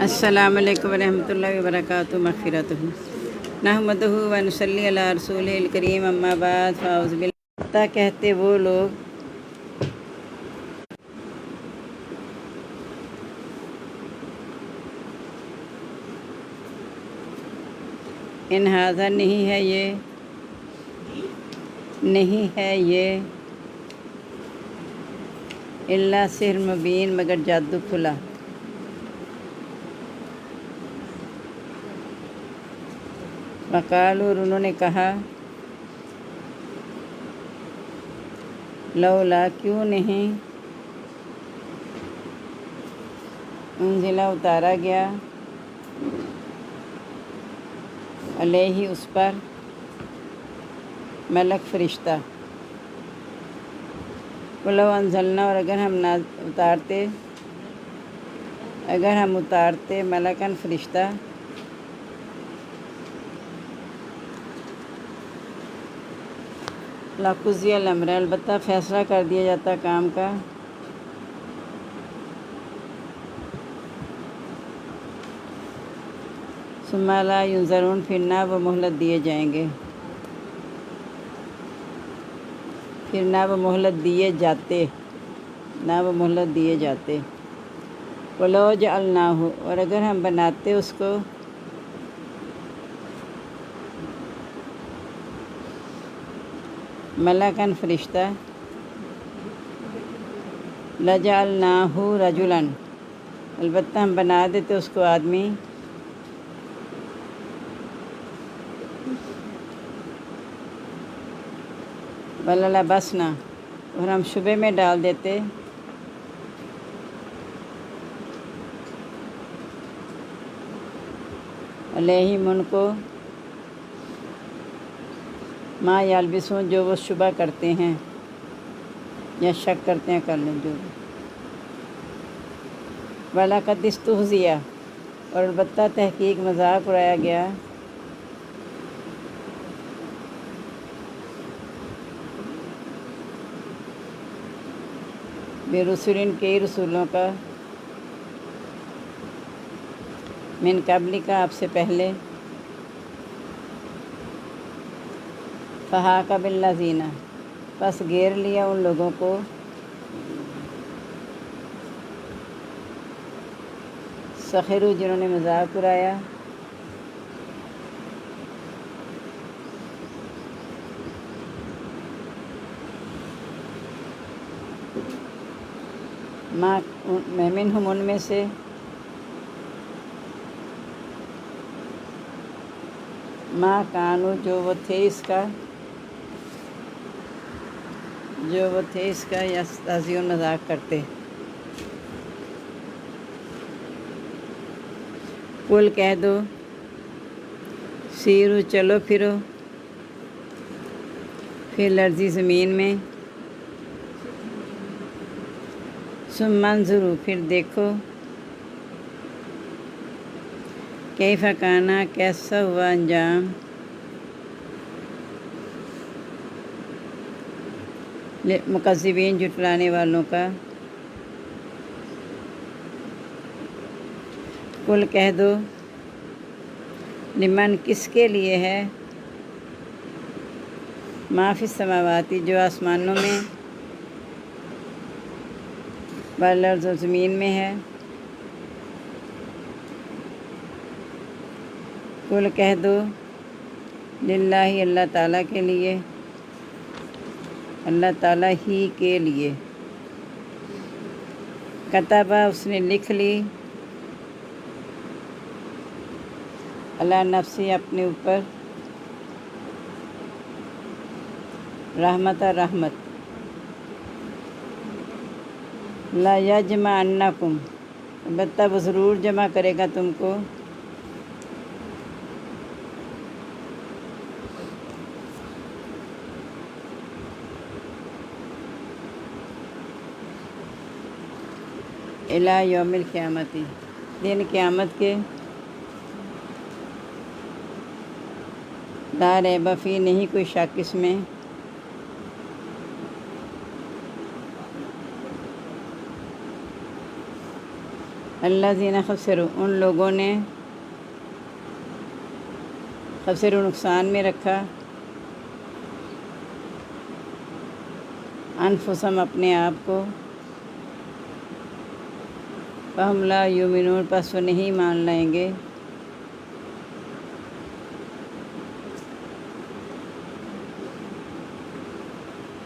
السلام علیکم ورحمۃ اللہ وبرکاتہ مغفرتہ نحمدہ و نصلی علی رسول الکریم اما بعد فاعوذ باللہ کہتے وہ لوگ ان ہاذا نہیں ہے یہ الا سحر مبین مگر جادو کھلا۔ وقالوا اور انہوں نے کہا لولا کیوں نہیں انزلہ اتارا گیا علیہ اس پر ملک فرشتہ۔ ولو انزلنا اور اگر ہم اتارتے ملکن فرشتہ لقضی الامر البتہ فیصلہ کر دیا جاتا کام کا۔ ثم لا ینظرون پھر نہ وہ مہلت دیے جائیں گے، پھر نہ وہ مہلت دیے جاتے۔ ولو جعلناہ اور اگر ہم بناتے اس کو ملکن فرشتہ لجعلناہ رجلا البتہ ہم بنا دیتے اس کو آدمی۔ وللبسنا اور ہم شبے میں ڈال دیتے علیہم ان کو ما یلبسون جو وہ شبہ کرتے ہیں یا شک کرتے ہیں کر لیں جو بھی۔ وَلَقَدِ اسْتُهْزِئَ اور البتہ تحقیق مذاق اڑایا گیا برسل کئی رسولوں کا من قبل کا آپ سے پہلے فحاق بالذین پس گھیر لیا ان لوگوں کو سخروا جنہوں نے مذاق اڑایا منہم ان میں سے ما کانو جو وہ تھے اس کا یستہزئون مذاق کرتے۔ قل کہہ دو سیرو چلو پھرو پھر لرزی زمین میں ثم انظروا پھر دیکھو کیف کان کیسا ہوا انجام مکذبین جھٹلانے والوں کا۔ قل کہہ دو لمن کس کے لیے ہے ما فی السماواتی جو آسمانوں میں والارض زمین میں ہے۔ قل کہہ دو للہ اللہ تعالیٰ کے لیے، اللہ تعالیٰ ہی کے لیے کتبہ اس نے لکھ لی علی نفسی اپنے اوپر رحمت لا یجمعنکم البتہ وہ ضرور جمع کرے گا تم کو الی یوم القیامت دن قیامت کے لا ریب فیہ نہیں کوئی شک اس میں الذین خسروا، ان لوگوں نے خسروا نقصان میں رکھا، انفسہم اپنے آپ کو، فہم لا یؤمنون پس وہ نہیں مان لائیں گے،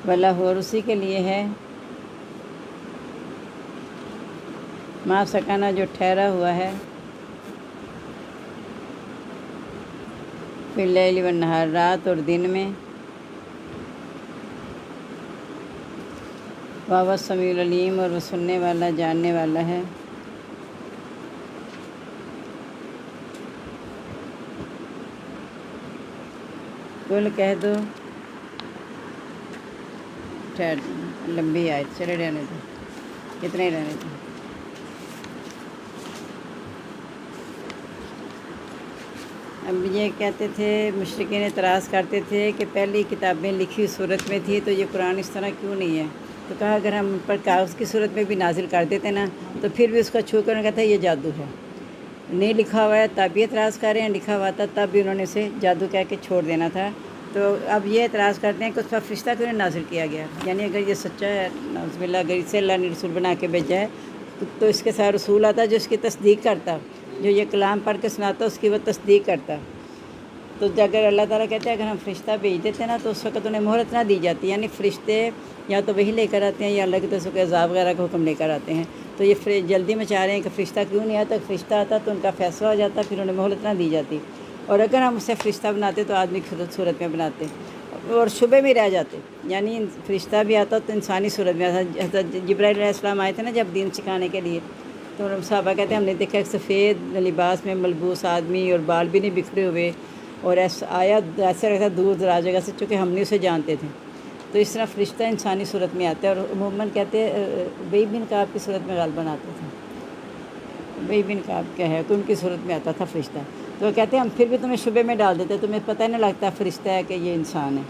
واللہ اور اسی کے لیے ہے ما سکانہ جو ٹھہرا ہوا ہے، فی اللیل والنہار رات اور دن میں، وَهُوَ السَّمِيعُ الْعَلِيمُ اور وہ سننے والا جاننے والا ہے۔ کل کہہ دو، لمبی آیت، چلے رہنے دو، کتنے ہی رہنے دو۔ اب یہ کہتے تھے، مشرکین اعتراض کرتے تھے کہ پہلی کتابیں لکھی صورت میں تھی تو یہ قرآن اس طرح کیوں نہیں ہے؟ تو کہا اگر ہم پر کاغذ کی صورت میں بھی نازل کر دیتے نا تو پھر بھی اس کا چھو کر کہتا ہے یہ جادو ہے، نہیں لکھا ہوا ہے تب بھی اعتراض کر رہے ہیں، لکھا ہوا تھا تب بھی انہوں نے اسے جادو کہہ کے چھوڑ دینا تھا۔ تو اب یہ اعتراض کرتے ہیں کہ اس پر فرشتہ کیوں نہیں نازل کیا گیا؟ یعنی اگر یہ سچا ہے، نعوذ باللہ، اگر اسے اللہ نے رسول بنا کے بھیجا ہے تو اس کے ساتھ رسول آتا جو اس کی تصدیق کرتا، جو یہ کلام پڑھ کے سناتا اس کی وہ تصدیق کرتا۔ تو اگر اللہ تعالیٰ کہتے ہیں اگر ہم فرشتہ بھیج دیتے نا تو اس وقت انہیں مہلت نہ دی جاتی، یعنی فرشتے یا تو وہی لے کر آتے ہیں یا اللہ کی طرف سے کوئی عذاب وغیرہ کا حکم لے کر آتے ہیں۔ تو یہ جلدی میں چاہ رہے ہیں کہ فرشتہ کیوں نہیں آتا، فرشتہ آتا تو ان کا فیصلہ ہو جاتا، پھر انہیں مہلت نہ دی جاتی، اور اگر ہم اسے فرشتہ بناتے تو آدمی کی صورت میں بناتے اور شبے میں رہ جاتے، یعنی فرشتہ بھی آتا تو انسانی صورت میں آتا۔ حضرت جبرائیل علیہ السلام آئے تھے نا جب دین سکھانے کے لیے، تو صحابہ کہتے ہیں ہم نے دیکھا ایک سفید لباس میں ملبوس آدمی اور بال بھی نہیں بکھرے ہوئے، اور ایسا آیا ایسا لگتا دور دراز جگہ سے، چونکہ ہم نہیں اسے جانتے تھے۔ تو اس طرح فرشتہ انسانی صورت میں آتا ہے، اور عموماً کہتے ہیں ابی بن کعب کی صورت میں غالباً آتے تھے۔ ابی بن کعب کیا ہے کہ ان کی صورت میں آتا تھا فرشتہ، تو وہ کہتے ہیں ہم پھر بھی تمہیں شبے میں ڈال دیتے، تمہیں پتہ نہیں لگتا فرشتہ ہے کہ یہ انسان ہے۔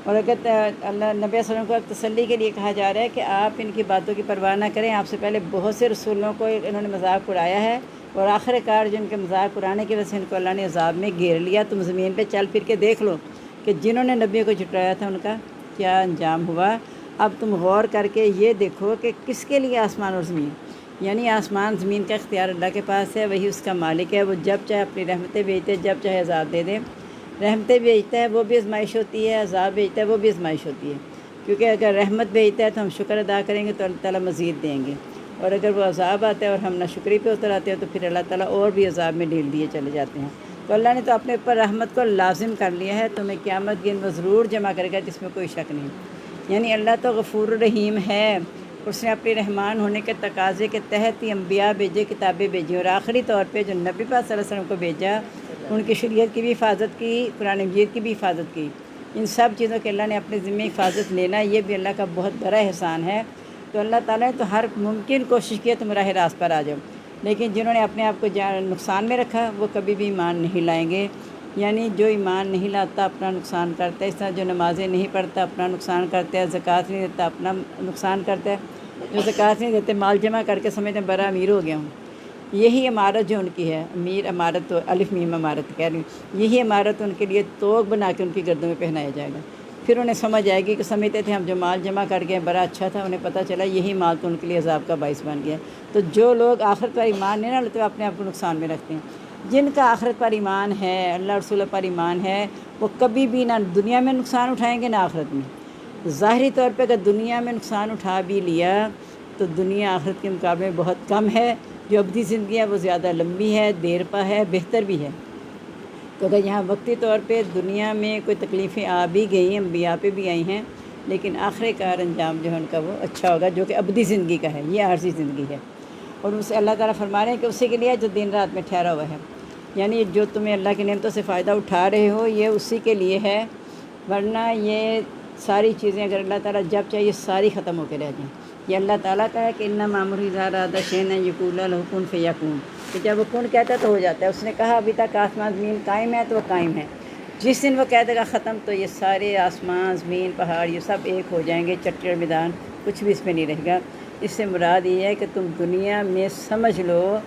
اور اگر اللہ نبی صلی اللہ علیہ وسلم کو تسلی کے لیے کہا جا رہا ہے کہ آپ ان کی باتوں کی پرواہ نہ کریں، آپ سے پہلے بہت سے رسولوں کو انہوں نے مذاق اڑایا ہے، اور آخر کار جن کے مذاق اڑانے کی وجہ سے ان کو اللہ نے عذاب میں گھیر لیا۔ تم زمین پہ چل پھر کے دیکھ لو کہ جنہوں نے نبیوں کو جھٹلایا تھا ان کا کیا انجام ہوا۔ اب تم غور کر کے یہ دیکھو کہ کس کے لیے آسمان اور زمین، یعنی آسمان زمین کا اختیار اللہ کے پاس ہے، وہی اس کا مالک ہے، وہ جب چاہے اپنی رحمتیں بھیجتے، جب چاہے عذاب دے دے۔ رحمتیں بھیجتا ہے وہ بھی آزمائش ہوتی ہے، عذاب بھیجتا ہے وہ بھی آزمائش ہوتی ہے، کیونکہ اگر رحمت بھیجتا ہے تو ہم شکر ادا کریں گے تو اللہ تعالیٰ مزید دیں گے، اور اگر وہ عذاب آتا ہے اور ہم ناشکری پہ اتر آتے ہیں تو پھر اللہ تعالیٰ اور بھی عذاب میں ڈھیل دیے چلے جاتے ہیں۔ تو اللہ نے تو اپنے اوپر رحمت کو لازم کر لیا ہے، تمہیں قیامت کے دن وہ ضرور جمع کرے گا، جس میں کوئی شک نہیں۔ یعنی اللہ تو غفور الرحیم ہے، اس نے اپنے رحمان ہونے کے تقاضے کے تحت ہی انبیاء بھیجے، کتابیں بھیجی، اور آخری طور پہ جو نبی پاک صلی اللہ علیہ وسلم کو بھیجا ان کی شریعت کی بھی حفاظت کی، قرآن مجید کی بھی حفاظت کی۔ ان سب چیزوں کے اللہ نے اپنے ذمہ حفاظت لینا، یہ بھی اللہ کا بہت بڑا احسان ہے۔ تو اللہ تعالیٰ نے تو ہر ممکن کوشش کی ہے تم راہ راست پر آ جاؤ، لیکن جنہوں نے اپنے آپ کو نقصان میں رکھا وہ کبھی بھی ایمان نہیں لائیں گے۔ یعنی جو ایمان نہیں لاتا اپنا نقصان کرتا ہے، اس طرح جو نمازیں نہیں پڑھتا اپنا نقصان کرتا ہے، زکوٰۃ نہیں دیتا اپنا نقصان کرتا ہے، جو زکوٰۃ نہیں دیتے مال جمع کر کے سمجھتے ہیں بڑا امیر ہو گیا ہوں، یہی عمارت جو ان کی ہے، امیر عمارت تو الف میم عمارت کہہ رہی ہوں، یہی عمارت ان کے لیے توق بنا کے ان کی گردوں میں پہنایا جائے گا۔ پھر انہیں سمجھ آئے گی کہ سمجھتے تھے ہم جو مال جمع کر گئے بڑا اچھا تھا، انہیں پتہ چلا یہی مال تو ان کے لیے عذاب کا باعث بن گیا۔ تو جو لوگ آخرت پر ایمان نہیں نہ لیتے وہ اپنے آپ کو نقصان میں رکھتے ہیں۔ جن کا آخرت پر ایمان ہے، اللہ رسول پر ایمان ہے، وہ کبھی بھی نہ دنیا میں نقصان اٹھائیں گے نہ آخرت میں۔ ظاہری طور پہ اگر دنیا میں نقصان اٹھا بھی لیا تو دنیا آخرت کے مقابلے میں بہت کم ہے، جو ابدی زندگی ہے وہ زیادہ لمبی ہے، دیر پا ہے، بہتر بھی ہے۔ تو اگر یہاں وقتی طور پہ دنیا میں کوئی تکلیفیں آ بھی گئی ہیں، انبیاء پہ بھی آئی ہیں، لیکن آخر کار انجام جو ہے ان کا وہ اچھا ہوگا، جو کہ ابدی زندگی کا ہے، یہ عارضی زندگی ہے۔ اور اسے اللہ تعالیٰ فرما رہے ہیں کہ اسی کے لیے جو دن رات میں ٹھہرا ہوا ہے، یعنی جو تمہیں اللہ کی نعمتوں سے فائدہ اٹھا رہے ہو یہ اسی کے لیے ہے، ورنہ یہ ساری چیزیں اگر اللہ تعالیٰ جب چاہیے ساری ختم ہو کے رہ جائیں۔ یہ اللہ تعالیٰ کا ہے کہ انما امرہ اذا اراد شیئا ان یقول له کن فیکون، کہ جب وہ کن کہتا ہے تو ہو جاتا ہے۔ اس نے کہا ابھی تک آسمان زمین قائم ہے تو وہ قائم ہے، جس دن وہ کہہ دے گا ختم تو یہ سارے آسمان زمین پہاڑ یہ سب ایک ہو جائیں گے، چٹر میدان کچھ بھی اس میں نہیں رہے گا۔ اس سے مراد یہ ہے کہ تم دنیا میں سمجھ لو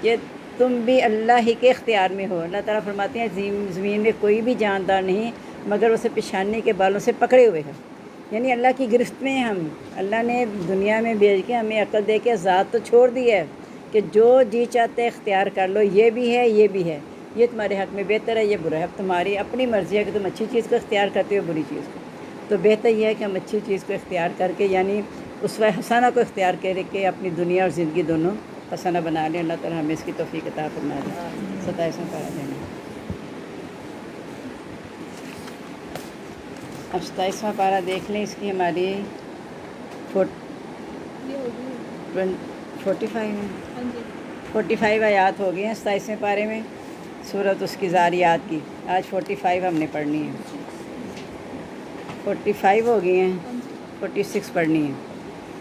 کہ تم بھی اللہ ہی کے اختیار میں ہو۔ اللہ تعالیٰ فرماتے ہیں زمین میں کوئی بھی جاندار نہیں مگر اسے پیشانی کے بالوں سے پکڑے ہوئے ہے، یعنی اللہ کی گرفت میں ہیں ہم۔ اللہ نے دنیا میں بھیج کے ہمیں عقل دے کے ذات تو چھوڑ دی ہے کہ جو جی چاہتے اختیار کر لو، یہ بھی ہے یہ بھی ہے، یہ تمہارے حق میں بہتر ہے، یہ برا ہے۔ اب تمہاری اپنی مرضی ہے کہ تم اچھی چیز کو اختیار کرتے ہو بری چیز کو۔ تو بہتر یہ ہے کہ ہم اچھی چیز کو اختیار کر کے، یعنی اسوہ حسنہ کو اختیار کر کے اپنی دنیا اور زندگی دونوں حسنہ بنا لیں۔ اللہ تعالیٰ ہمیں اس کی توفیق عطا فرما دے۔ 27واں پارہ دینا۔ اب 27واں پارہ دیکھ لیں، اس کی ہماری 45 آیات ہو گئی ہیں 27ویں پارے میں، سورۃ اس کی زاریات کی۔ آج 45 ہم نے پڑھنی ہے۔ 45 ہو گئی ہیں، 46 پڑھنی ہے۔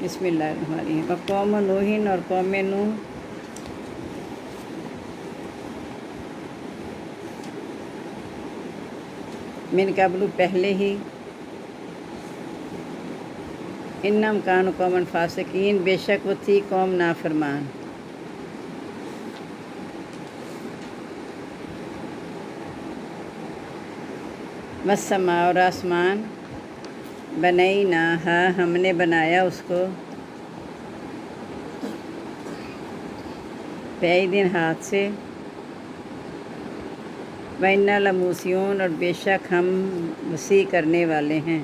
بسم اللہ الرحمن الرحیم۔ قوم نوح اور قوم نوح من قبل پہلے ہی، انہم کانوا قوما فاسقین بے شک وہ تھی قوم نافرمان۔ والسماء اور آسمان، بنیناہا ہم نے بنایا اس کو، بأیدٍ ہاتھ سے، وإنا لموسعون اور بے شک ہم وسیع کرنے والے ہیں۔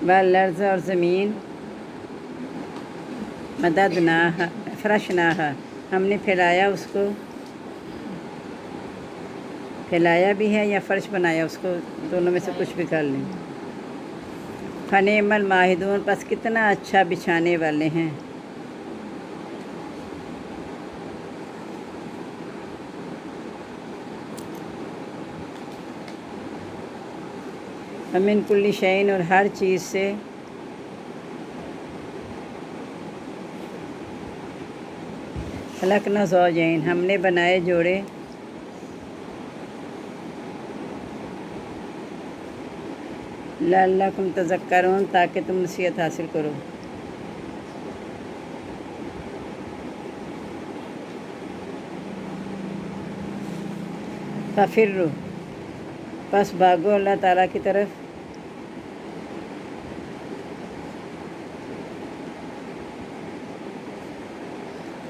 والارض اور زمین، مددناہا فرشناہا ہم نے پھیلایا اس کو، پھیلایا بھی ہے یا فرش بنایا اس کو، دونوں میں سے کچھ بھی کر لیں۔ فنعم الماہدون پس کتنا اچھا بچھانے والے ہیں۔ ومن کل شیء اور ہر چیز سے، خلقنا زوجین ہم نے بنائے جوڑے، لعلکم تذکرون تاکہ تم نصیحت حاصل کرو۔ ففروا پس بھاگو اللہ تعالیٰ کی طرف،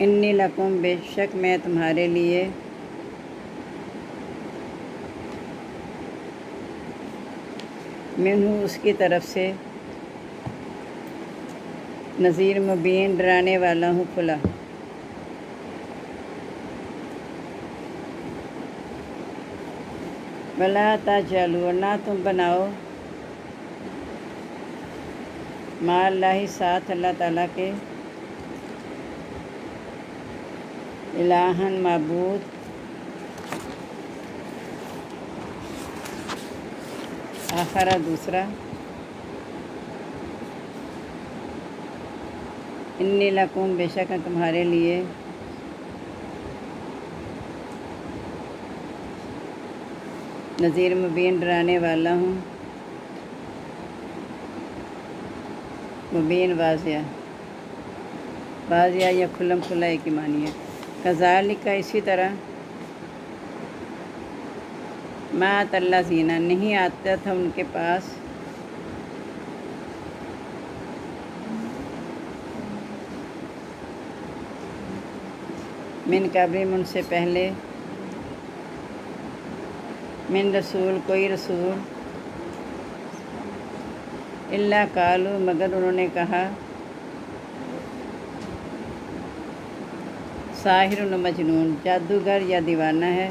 انی لکم بے شک میں تمہارے لیے، منہ اس کی طرف سے، نذیر مبین ڈرانے والا ہوں کھلا۔ ولا تجعلوا نہ تم بناؤ، مع اللہ ساتھ اللہ تعالیٰ کے، الہًا معبود، آخرا دوسرا، انی لکم بے شک تمہارے لیے، نذیر مبین ڈرانے والا ہوں، مبین واضح، واضح یا کھلم کھلا ایک ہی معنی ہے۔ کذالک اسی طرح، ما ات الذین نہیں آتا تھا ان کے پاس، من قبلہم ان سے پہلے، من رسول کوئی رسول، الا قالوا مگر انہوں نے کہا، ساحر و مجنون جادوگر یا دیوانہ ہے۔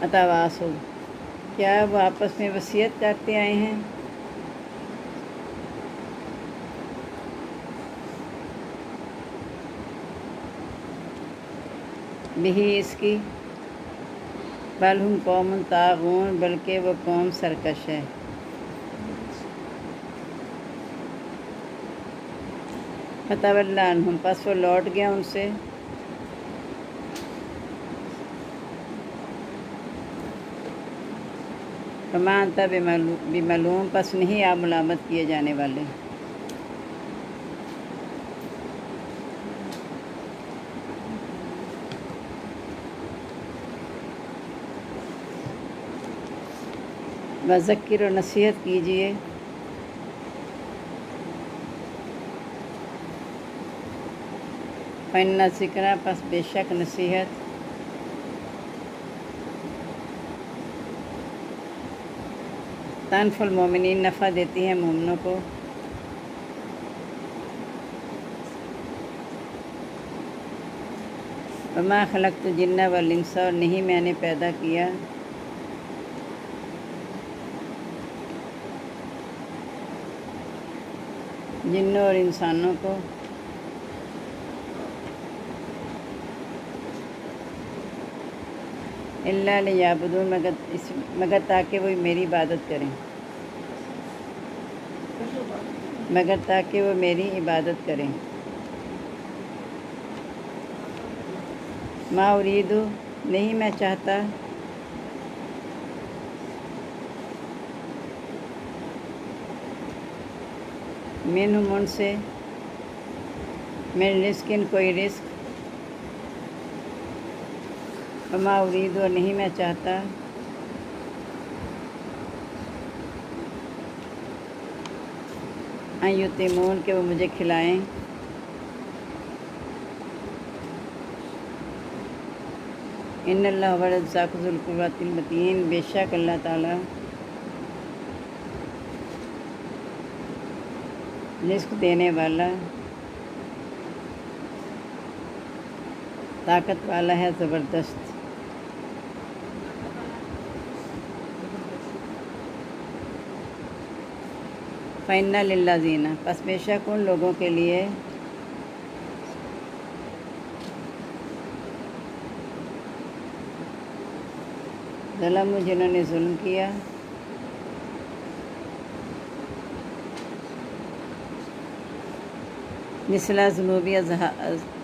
اتواصوا کیا وہ آپس میں وصیت کرتے آئے ہیں، بھی اس کی، بل ہم قوم طاغون بلکہ وہ قوم سرکش ہے۔ فتولی عنہم، پس وہ لوٹ گیا ان سے. فما انت بملوم، پس نہیں آپ ملامت کیے جانے والے. وذکر، اور نصیحت کیجیے. فإن الذکر، پس بے شک نصیحت. تنفع المؤمنین، نفع دیتی ہے مومنوں کو. وما خلقت الجن والانس، اور نہیں میں نے پیدا کیا جنوں اور انسانوں کو الا لیعبدون، مگر تاکہ وہ میری عبادت کریں. مگر تاکہ وہ میری عبادت کریں. ما ارید، نہیں میں چاہتا منہم، ان سے من رزق، کوئی رزق. وما ارید، اور نہیں میں چاہتا ان یطعمون، کہ وہ مجھے کھلائیں. ان اللہ هو الرزاق ذو القوۃ المتین، بے شک اللہ تعالیٰ رزق دینے والا، طاقت والا ہے، زبردست. فإن للذین، پس بے شک ان لوگوں کے لیے ظلم، جنہوں نے ظلم کیا، مثل ذنوب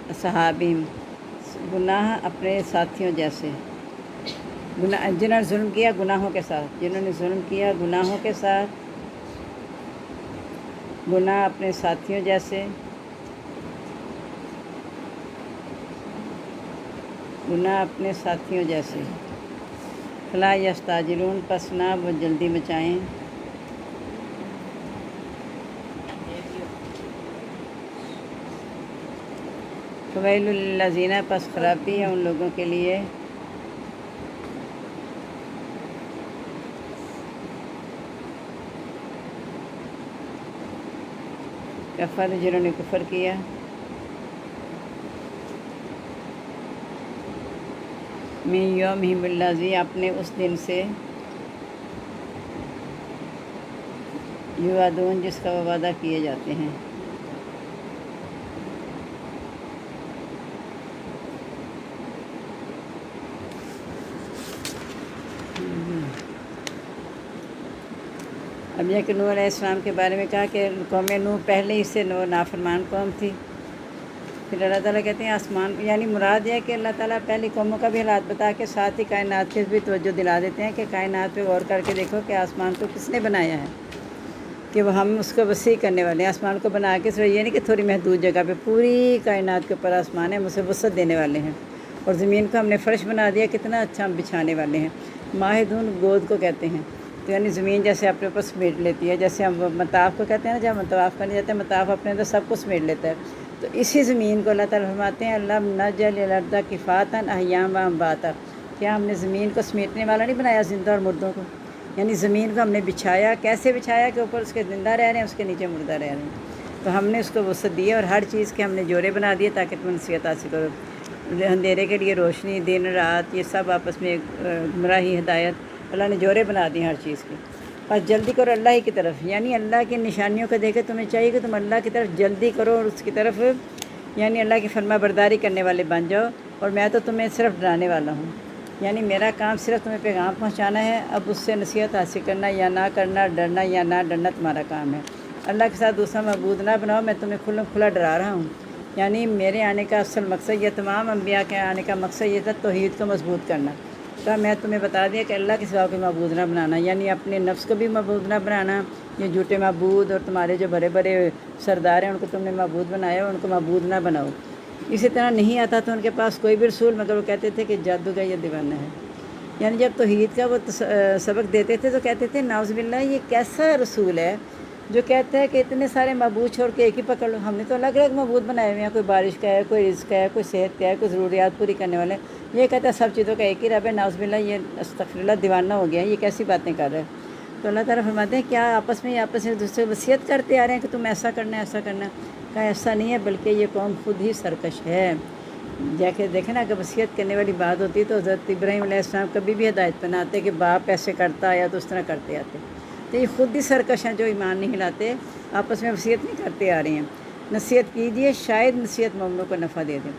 اصحابہم، گناہ اپنے ساتھیوں جیسے. جنہوں نے ظلم کیا گناہوں کے ساتھ، جنہوں نے ظلم کیا گناہوں کے ساتھ، گناہ اپنے ساتھیوں جیسے، گناہ اپنے ساتھیوں جیسے. فلا یستعجلون، پس نہ وہ جلدی مچائیں. فویل للذین، پس خرابی ہے ان لوگوں کے لیے کفر، جنہوں نے کفر کیا. من یومہم الذی، اپنے اس دن سے یوعدون، جس کا وہ وعدہ کیے جاتے ہیں. اب یہ کہ نوح علیہ السلام کے بارے میں کہا کہ قوم نوح پہلے ہی سے نافرمان قوم تھی. پھر اللہ تعالیٰ کہتے ہیں آسمان، یعنی مراد یہ ہے کہ اللہ تعالیٰ پہلی قوموں کا بھی حالات بتا کے ساتھ ہی کائنات کے بھی توجہ دلا دیتے ہیں کہ کائنات پہ غور کر کے دیکھو کہ آسمان کو کس نے بنایا ہے، کہ وہ ہم اس کو وسیع کرنے والے ہیں. آسمان کو بنا کے صرف یہ نہیں کہ تھوڑی محدود جگہ پہ، پوری کائنات کے اوپر آسمان ہے، ہم اسے وسعت دینے والے ہیں. اور زمین کو ہم نے فرش بنا دیا، کتنا اچھا ہم بچھانے والے ہیں. ماہدون گود کو کہتے ہیں، تو یعنی زمین جیسے اپنے اوپر سمیٹ لیتی ہے، جیسے ہم مطاف کو کہتے ہیں نا، جب ہم طواف کرنے جاتے ہیں مطاف اپنے اندر سب کو سمیٹ لیتا ہے. تو اسی زمین کو اللہ تعالیٰ فرماتے ہیں اللہ نجعل الارض کفاتا احیاء و امواتا، کیا ہم نے زمین کو سمیٹنے والا نہیں بنایا زندہ اور مردوں کو. یعنی زمین کو ہم نے بچھایا، کیسے بچھایا کہ اوپر اس کے زندہ رہ رہے ہیں، اس کے نیچے مردہ رہ رہے ہیں. تو ہم نے اس کو وسعت دی اور ہر چیز کے ہم نے جوڑے بنا دیے تاکہ تم نصیحت حاصل کرو. اندھیرے کے لیے روشنی، دن رات، یہ سب آپس میں گمراہی، ہدایت، اللہ نے جوڑے بنا دیے ہر چیز کے. اور جلدی کرو اللہ ہی کی طرف، یعنی اللہ کی نشانیوں کو دیکھے تمہیں چاہیے کہ تم اللہ کی طرف جلدی کرو اور اس کی طرف یعنی اللہ کی فرما برداری کرنے والے بن جاؤ. اور میں تو تمہیں صرف ڈرانے والا ہوں، یعنی میرا کام صرف تمہیں پیغام پہنچانا ہے. اب اس سے نصیحت حاصل کرنا یا نہ کرنا، ڈرنا یا نہ ڈرنا تمہارا کام ہے. اللہ کے ساتھ دوسرا معبود نہ بناؤ، میں تمہیں کھلا ڈرا رہا ہوں۔ یعنی میرے آنے کا اصل مقصد، یہ تمام انبیاء کے آنے کا مقصد یہ تھا توحید کو مضبوط کرنا۔ تو میں تمہیں بتا دیا کہ اللہ کے سوا کوئی معبود نہ بنانا، یعنی اپنے نفس کو بھی معبود نہ بنانا۔ یہ جھوٹے معبود اور تمہارے جو بڑے بڑے سردار ہیں ان کو تم نے معبود بنایا، ان کو معبود نہ بناؤ۔ اسی طرح نہیں آتا تو ان کے پاس کوئی بھی رسول، مگر وہ کہتے تھے کہ جادو کا یہ دیوانہ ہے۔ یعنی جب توحید کا وہ سبق دیتے تھے تو کہتے تھے نعوذ باللہ یہ کیسا رسول ہے جو کہتا ہے کہ اتنے سارے معبود چھوڑ کے ایک ہی پکڑ لو۔ ہم نے تو الگ الگ معبود بنائے ہوئے ہیں، کوئی بارش کا ہے، کوئی رزق کا ہے، کوئی صحت کا ہے، کوئی ضروریات پوری کرنے والے۔ یہ کہتا ہے سب چیزوں کا ایک ہی رب ہے۔ نعوذ باللہ یہ استغفر اللہ دیوانہ ہو گیا ہے، یہ کیسی باتیں کر رہے ہیں؟ تو اللہ تعالیٰ فرماتے ہیں کیا آپس میں ایک دوسرے کو وصیت کرتے آ رہے ہیں کہ تم ایسا کرنا ہے ایسا کرنا ہے؟ کہا ایسا نہیں ہے، بلکہ یہ قوم خود ہی سرکش ہے۔ جا کے دیکھیں نا، اگر وصیت کرنے والی بات ہوتی تو حضرت ابراہیم علیہ السلام کبھی بھی ہدایت پہ نہ آتے کہ باپ ایسے کرتا یا تو اس طرح کرتے آتے۔ تو یہ خود ہی سرکش ہیں جو ایمان نہیں لاتے، آپس میں وصیت نہیں کرتے آ رہے ہیں۔ نصیحت کیجیے، شاید نصیحت مومنوں کو نفع دے دے۔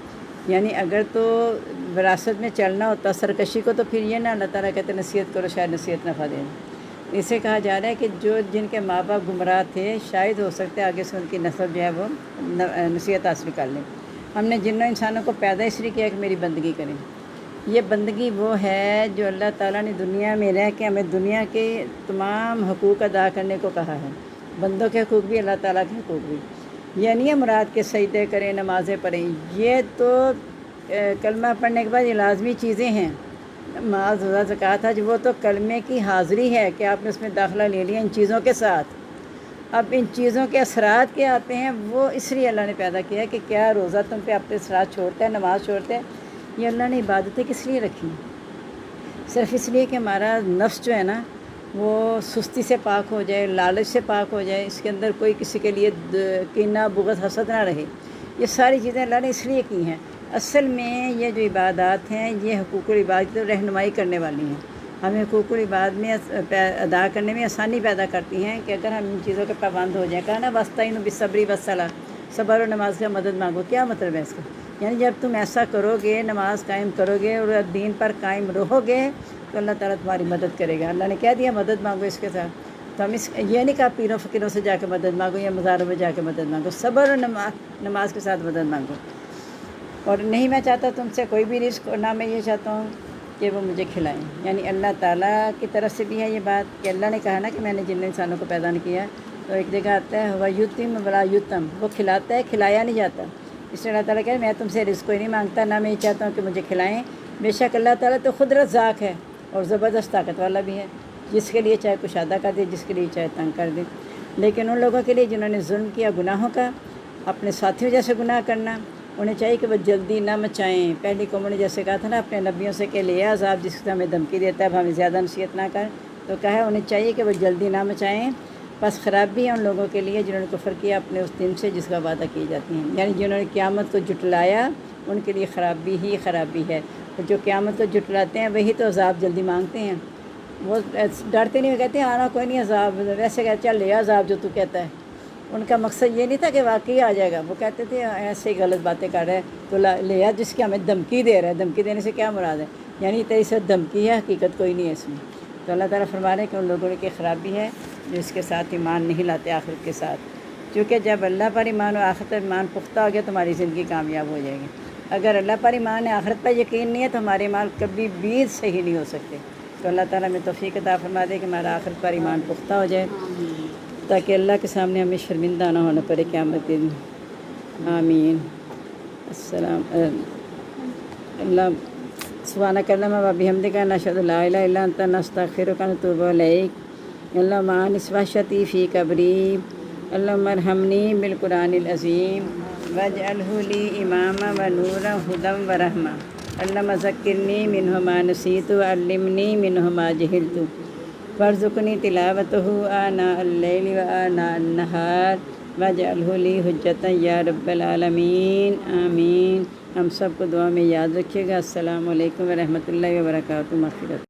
یعنی اگر تو وراثت میں چلنا ہوتا سرکشی کو، تو پھر یہ نہ اللہ تعالیٰ کہتے نصیحت کرو شاید نصیحت نفع دے دے۔ اسے کہا جا رہا ہے کہ جن کے ماں باپ گمراہ تھے، شاید ہو سکتا ہے آگے سے ان کی نسل جو ہے وہ نصیحت حاصل کر لیں۔ ہم نے جنوں انسانوں کو پیدا اس لیے کیا کہ میری بندگی کریں۔ یہ بندگی وہ ہے جو اللہ تعالیٰ نے دنیا میں رہ کے ہمیں دنیا کے تمام حقوق ادا کرنے کو کہا ہے۔ بندوں کے حقوق بھی، اللہ تعالیٰ کے حقوق بھی۔ یہ نہیں ہے مراد کے سجدے کریں، نمازیں پڑھیں، یہ تو کلمہ پڑھنے کے بعد یہ لازمی چیزیں ہیں۔ نماز، روزہ، زکوٰۃ، حج، وہ تو کلمے کی حاضری ہے کہ آپ نے اس میں داخلہ لے لیا ان چیزوں کے ساتھ۔ اب ان چیزوں کے اثرات کیا آتے ہیں، وہ اس لیے اللہ نے پیدا کیا ہے کہ کیا روزہ تم پہ اپنے اثرات چھوڑتا ہے، نماز چھوڑتا ہے؟ یہ اللہ نے عبادتیں کس لیے رکھی؟ صرف اس لیے کہ ہمارا نفس جو ہے نا وہ سستی سے پاک ہو جائے، لالچ سے پاک ہو جائے، اس کے اندر کوئی کسی کے لیے کینہ، بغض، حسد نہ رہے۔ یہ ساری چیزیں اللہ نے اس لیے کی ہیں۔ اصل میں یہ جو عبادات ہیں یہ حقوق العباد کی رہنمائی کرنے والی ہیں، ہمیں حقوق العباد میں ادا کرنے میں آسانی پیدا کرتی ہیں کہ اگر ہم ان چیزوں کے پابند ہو جائیں۔ کہا نا واستعینوا بالصبر والصلاۃ، صبر اور نماز کا مدد مانگو۔ کیا مطلب ہے اس کا؟ یعنی جب تم ایسا کرو گے، نماز قائم کرو گے اور دین پر قائم رہو گے تو اللہ تعالیٰ تمہاری مدد کرے گا۔ اللہ نے کہہ دیا مدد مانگو اس کے ساتھ، تو ہم یہ نہیں کہا پیروں فقیروں سے جا کے مدد مانگو یا مزاروں میں جا کے مدد مانگو، صبر اور نماز کے ساتھ مدد مانگو۔ اور نہیں میں چاہتا تم سے کوئی بھی رزق، اور نہ میں یہ چاہتا ہوں کہ وہ مجھے کھلائیں۔ یعنی اللہ تعالیٰ کی طرف سے بھی ہے یہ بات کہ اللہ نے کہا نا کہ میں نے جن انسانوں کو پیدا نہیں کیا، تو ایک جگہ آتا ہے ہوا یتیم ولا یتم، وہ کھلاتا ہے، کھلایا نہیں جاتا۔ اس لیے اللہ تعالیٰ کہہ میں تم سے رزق کوئی نہیں مانگتا، نہ میں یہ چاہتا ہوں کہ مجھے کھلائیں۔ بے شک اللہ تعالیٰ تو خود رزاق ہے اور زبردست طاقت والا بھی ہے، جس کے لیے چاہے کشادہ کر دے، جس کے لیے چاہے تنگ کر دے۔ لیکن ان لوگوں کے لیے جنہوں نے ظلم کیا گناہوں کا، اپنے ساتھیوں جیسے گناہ کرنا، انہیں چاہیے کہ وہ جلدی نہ مچائیں۔ پہلی قوموں نے جیسے کہا تھا نا اپنے نبیوں سے کہ لے عذاب جس سے ہمیں دھمکی دیتا ہے، اب ہمیں زیادہ نصیحت نہ کر، تو کہا ہے انہیں چاہیے کہ وہ جلدی نہ مچائیں۔ بس خرابی ہے ان لوگوں کے لیے جنہوں نے کفر کیا اپنے اس دن سے جس کا وعدہ کی جاتی ہیں، یعنی جنہوں نے قیامت کو جھٹلایا ان کے لیے خرابی ہی خرابی ہے۔ اور جو قیامت کو جھٹلاتے ہیں وہی تو عذاب جلدی مانگتے ہیں، وہ ڈرتے نہیں، وہ کہتے ہیں آنا کوئی نہیں عذاب، ویسے کہتے چل لے عذاب جو تو کہتا ہے۔ ان کا مقصد یہ نہیں تھا کہ واقعی آ جائے گا، وہ کہتے تھے ایسے ہی غلط باتیں کر رہے ہیں تو لیا جس کی ہمیں دھمکی دے رہا ہے۔ دھمکی دینے سے کیا مراد ہے؟ یعنی تیری سے دھمکی ہے، حقیقت کوئی نہیں ہے اس میں۔ تو اللہ تعالیٰ فرما رہے ہیں کہ ان لوگوں کی خرابی ہے جو اس کے ساتھ ایمان نہیں لاتے آخرت کے ساتھ، کیونکہ جب اللہ پر ایمان اور آخرت پر ایمان پختہ ہو گیا تمہاری زندگی کامیاب ہو جائے گی۔ اگر اللہ پر ایمان ہے، آخرت پر یقین نہیں ہے تو ہمارے ایمان کبھی بھی صحیح نہیں ہو سکتے۔ تو اللہ تعالیٰ میں توفیق عطا فرما دے کہ ہمارا آخرت پر ایمان پختہ ہو جائے، تاکہ اللہ کے سامنے ہمیں شرمندہ نہ ہونا پڑے قیامت دن۔ آمین۔ السلام اللہ سبحانک اللہم و بحمدک نشہد لا الہ الا انت نستغفرک و نتوب الیک۔ اللہم آنس وحشتی فی قبری، اللہم ارحمنی بالقرآن العظیم واجعلہ لی اماما و نورا ہدی و رحمہ۔ اللہم ذکرنی منہ ما نسیت وعلمنی منہ ما جہلت وارزقنی تلاوتہ آناء اللیل و آناء النہار واجعلہ لی حجۃ یا رب العالمین۔ آمین۔ ہم سب کو دعا میں یاد رکھیے گا۔ السلام علیکم ورحمۃ اللہ وبرکاتہ۔ مغفرت۔